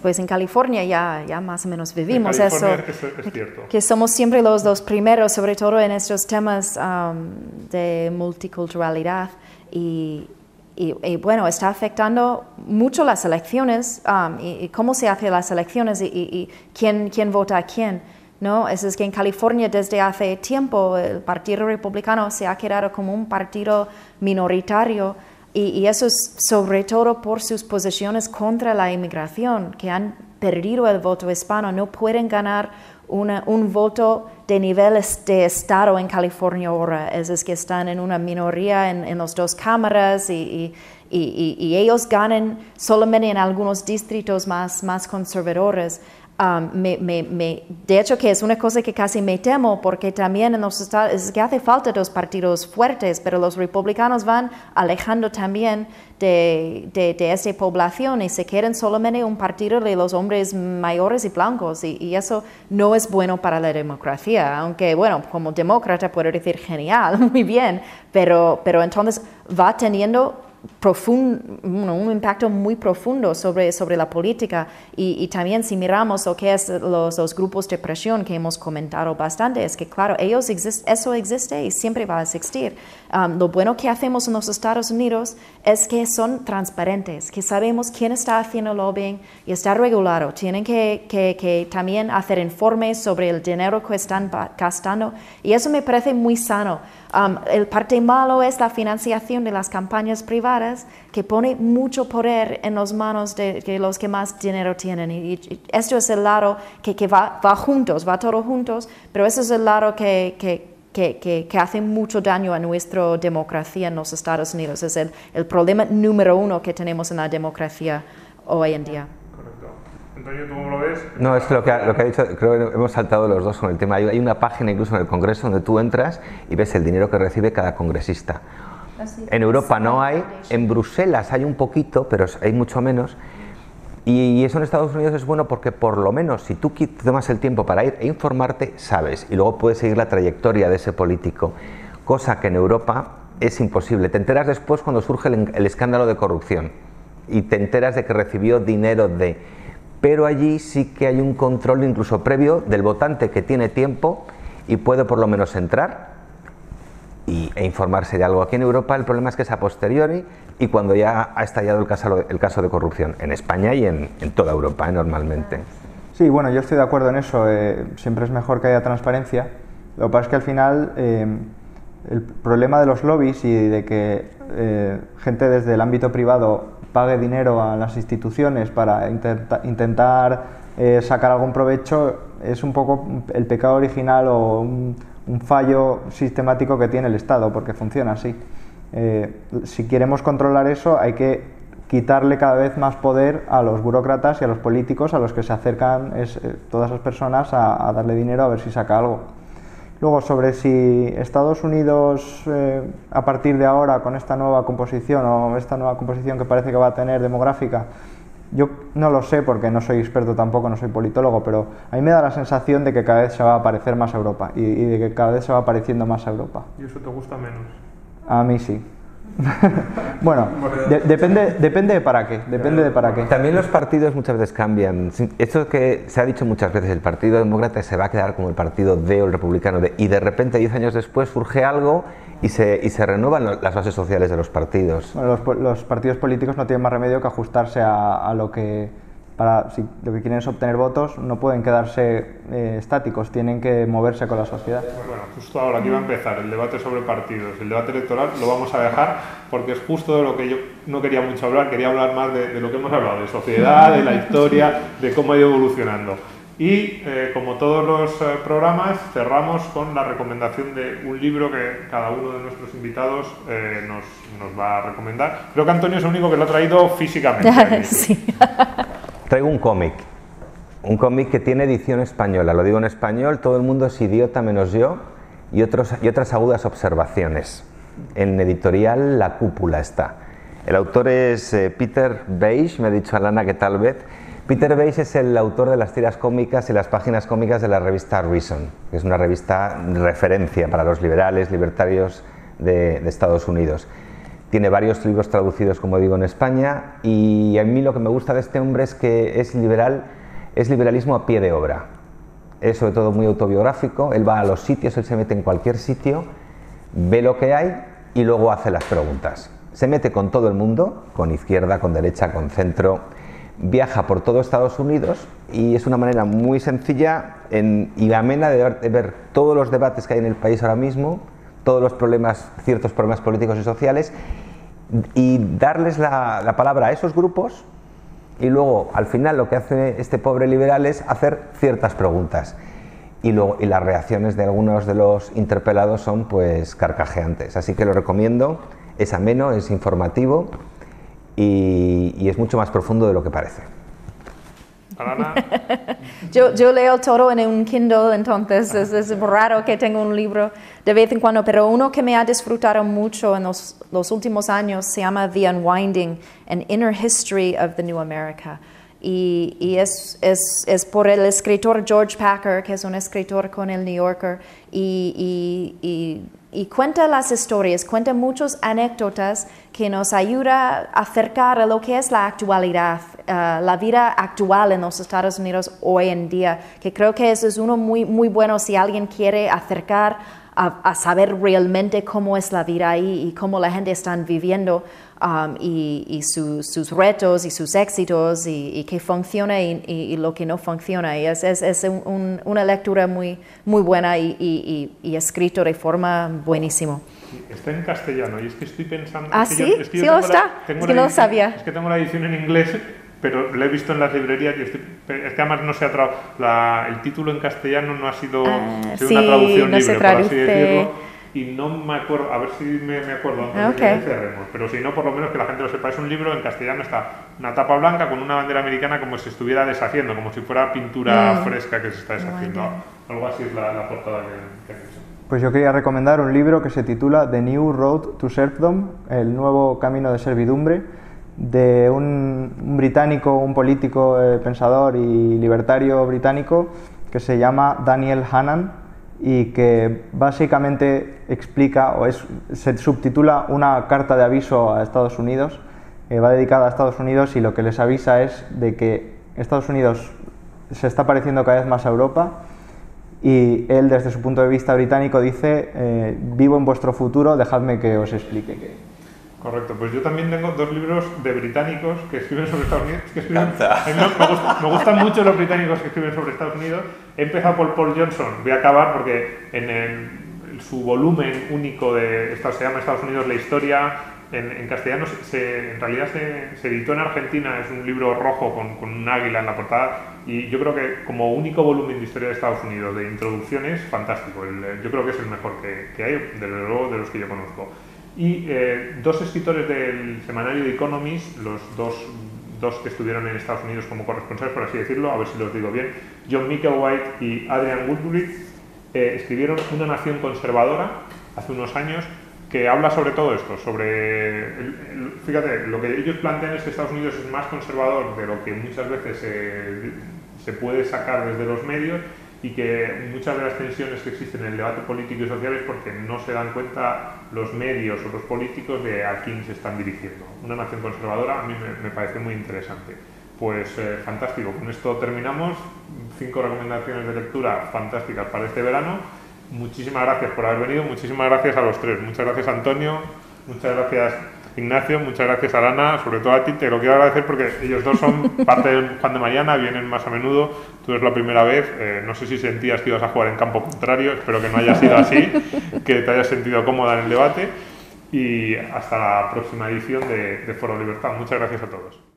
Pues en California ya más o menos vivimos eso, es cierto. Que somos siempre los primeros, sobre todo en estos temas de multiculturalidad, y bueno, está afectando mucho las elecciones, y cómo se hacen las elecciones y quién vota a quién, ¿no? Es que en California desde hace tiempo el Partido Republicano se ha quedado como un partido minoritario, y eso es sobre todo por sus posiciones contra la inmigración, que han perdido el voto hispano. No pueden ganar un voto de niveles de estado en California ahora. Es que están en una minoría en las dos cámaras, y ellos ganan solamente en algunos distritos más conservadores. De hecho, que es una cosa que casi me temo, porque también en los estados es que hace falta dos partidos fuertes, pero los republicanos van alejando también de esta población y se quedan solamente un partido de los hombres mayores y blancos, y eso no es bueno para la democracia, aunque bueno, como demócrata puedo decir genial, muy bien, pero entonces va teniendo un impacto muy profundo sobre la política, y también si miramos lo que es los grupos de presión que hemos comentado bastante, es que claro, eso existe y siempre va a existir. Lo bueno que hacemos en los Estados Unidos es que son transparentes, que sabemos quién está haciendo lobbying y está regulado. Tienen que también hacer informes sobre el dinero que están gastando, y eso me parece muy sano. El parte malo es la financiación de las campañas privadas, que pone mucho poder en las manos de los que más dinero tienen, y esto es el lado que va juntos, va todo juntos, pero ese es el lado que hace mucho daño a nuestra democracia en los Estados Unidos. Es el problema número uno que tenemos en la democracia hoy en día. Antonio, ¿tú cómo lo ves? No, es lo que ha dicho, creo que hemos saltado los dos con el tema. Hay una página incluso en el Congreso donde tú entras y ves el dinero que recibe cada congresista. En Europa no hay, en Bruselas hay un poquito, pero hay mucho menos. Y eso en Estados Unidos es bueno porque por lo menos si tú tomas el tiempo para ir e informarte, sabes, y luego puedes seguir la trayectoria de ese político, cosa que en Europa es imposible. Te enteras después cuando surge el escándalo de corrupción y te enteras de que recibió dinero de... Pero allí sí que hay un control incluso previo del votante que tiene tiempo y puede por lo menos entrar e informarse de algo. Aquí en Europa el problema es que es a posteriori y cuando ya ha estallado el caso de corrupción, en España y en toda Europa, normalmente. Sí, bueno, yo estoy de acuerdo en eso. Siempre es mejor que haya transparencia. Lo que pasa es que al final el problema de los lobbies y de que gente desde el ámbito privado pague dinero a las instituciones para intentar sacar algún provecho es un poco el pecado original o un fallo sistemático que tiene el Estado, porque funciona así. Si queremos controlar eso hay que quitarle cada vez más poder a los burócratas y a los políticos a los que se acercan todas esas personas a darle dinero a ver si saca algo. Luego, sobre si Estados Unidos, a partir de ahora, con esta nueva composición o esta nueva composición que parece que va a tener demográfica, yo no lo sé porque no soy experto tampoco, no soy politólogo, pero a mí me da la sensación de que cada vez se va a parecer más a Europa y de que cada vez se va pareciendo más a Europa. ¿Y eso te gusta menos? A mí sí. Bueno, depende de para qué, depende de para qué. También los partidos muchas veces cambian. Esto que se ha dicho muchas veces, el Partido Demócrata se va a quedar como el partido de o el republicano de, y de repente 10 años después surge algo y se renuevan las bases sociales de los partidos. Bueno, los partidos políticos no tienen más remedio que ajustarse a lo que... si lo que quieren es obtener votos, no pueden quedarse estáticos, tienen que moverse con la sociedad. Bueno, justo ahora que iba a empezar el debate sobre partidos, el debate electoral, lo vamos a dejar porque es justo de lo que yo no quería mucho hablar, quería hablar más de lo que hemos hablado, de sociedad, de la historia, de cómo ha ido evolucionando. Y como todos los programas, cerramos con la recomendación de un libro que cada uno de nuestros invitados nos va a recomendar. Creo que Antonio es el único que lo ha traído físicamente. Sí. Traigo un cómic que tiene edición española, lo digo en español, todo el mundo es idiota menos yo, y otras agudas observaciones. En editorial La Cúpula está. El autor es Peter Beige, me ha dicho Alana que tal vez. Peter Beige es el autor de las tiras cómicas y las páginas cómicas de la revista Reason, que es una revista referencia para los liberales, libertarios de Estados Unidos. Tiene varios libros traducidos, como digo, en España, y a mí lo que me gusta de este hombre es que es liberalismo a pie de obra. Es sobre todo muy autobiográfico, él va a los sitios, él se mete en cualquier sitio, ve lo que hay y luego hace las preguntas. Se mete con todo el mundo, con izquierda, con derecha, con centro, viaja por todo Estados Unidos y es una manera muy sencilla y amena de ver todos los debates que hay en el país ahora mismo, todos los problemas, ciertos problemas políticos y sociales, y darles la palabra a esos grupos, y luego al final lo que hace este pobre liberal es hacer ciertas preguntas, y las reacciones de algunos de los interpelados son pues carcajeantes, así que lo recomiendo, es ameno, es informativo y es mucho más profundo de lo que parece. Alana. Yo leo todo en un Kindle, entonces es raro que tenga un libro de vez en cuando, pero uno que me ha disfrutado mucho en los últimos años se llama The Unwinding, An Inner History of the New America. Y es por el escritor George Packer, que es un escritor con el New Yorker, y cuenta las historias, cuenta muchas anécdotas que nos ayuda a acercar a lo que es la actualidad, la vida actual en los Estados Unidos hoy en día, que creo que eso es uno muy, muy bueno si alguien quiere acercar a saber realmente cómo es la vida ahí y cómo la gente está viviendo y sus retos y sus éxitos y qué funciona y lo que no funciona. Y es una lectura muy, muy buena y escrito de forma buenísima. Está en castellano y es que estoy pensando... ¿Ah, sí? Sí lo está. Es que no lo sabía. Es que tengo la edición en inglés, pero la he visto en las librerías y es que además no se ha el título en castellano no ha sido, sí, una traducción no libre, se por así traduce. decirlo, y no me acuerdo, a ver si me acuerdo antes de que cerremos, pero si no, por lo menos que la gente lo sepa, es un libro en castellano, está una tapa blanca con una bandera americana como si se estuviera deshaciendo, como si fuera pintura fresca que se está deshaciendo, algo así es la portada que han hecho. Pues yo quería recomendar un libro que se titula The New Road to Serfdom, el nuevo camino de servidumbre, de un británico, un político, pensador y libertario británico que se llama Daniel Hannan y que básicamente explica se subtitula una carta de aviso a Estados Unidos, va dedicada a Estados Unidos y lo que les avisa es de que Estados Unidos se está pareciendo cada vez más a Europa y él desde su punto de vista británico dice vivo en vuestro futuro, dejadme que os explique qué. Correcto, pues yo también tengo dos libros de británicos que escriben sobre Estados Unidos. Me gustan mucho los británicos que escriben sobre Estados Unidos. He empezado por Paul Johnson, voy a acabar porque en su volumen único se llama Estados Unidos, la historia, en castellano en realidad se editó en Argentina, es un libro rojo con un águila en la portada y yo creo que como único volumen de historia de Estados Unidos, de introducción, es fantástico. Yo creo que es el mejor que hay, desde luego de los que yo conozco. y dos escritores del semanario The Economist, los dos que estuvieron en Estados Unidos como corresponsales, por así decirlo, a ver si los digo bien, John Micklewhite y Adrian Woodbridge, escribieron Una nación conservadora hace unos años, que habla sobre todo esto, fíjate, lo que ellos plantean es que Estados Unidos es más conservador de lo que muchas veces se puede sacar desde los medios, y que muchas de las tensiones que existen en el debate político y social es porque no se dan cuenta los medios o los políticos de a quién se están dirigiendo. Una nación conservadora a mí me parece muy interesante. Pues fantástico, con esto terminamos. 5 recomendaciones de lectura fantásticas para este verano. Muchísimas gracias por haber venido, muchísimas gracias a los tres. Muchas gracias, Antonio, muchas gracias, Ignacio, muchas gracias, Arana, sobre todo a ti. Te lo quiero agradecer porque ellos dos son parte del Juan de Mariana, vienen más a menudo. Tú es la primera vez, no sé si sentías que ibas a jugar en campo contrario, espero que no haya sido así, que te hayas sentido cómoda en el debate, y hasta la próxima edición de Foro Libertad. Muchas gracias a todos.